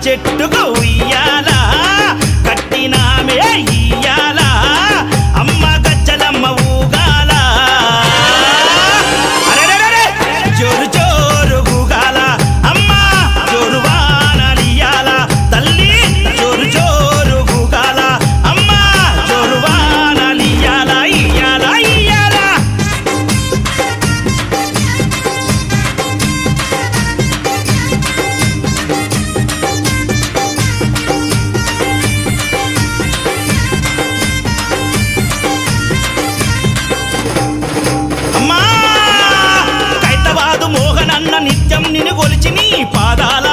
చెట్టుకు ఉయ్యాలా కట్టినామే ఇయ్యాలా అమ్మ గజ్జలమ్మ ఊగాల జోరు జోరు ఊగాల అమ్మ జోరు వానలియాల తల్లి జోరు జోరు ఊగాల అమ్మ జోరు వానలియాల ఇయ్యాల ఇయ్యాల నిత్యం నిన్ను కొలిచి నీ పాదాల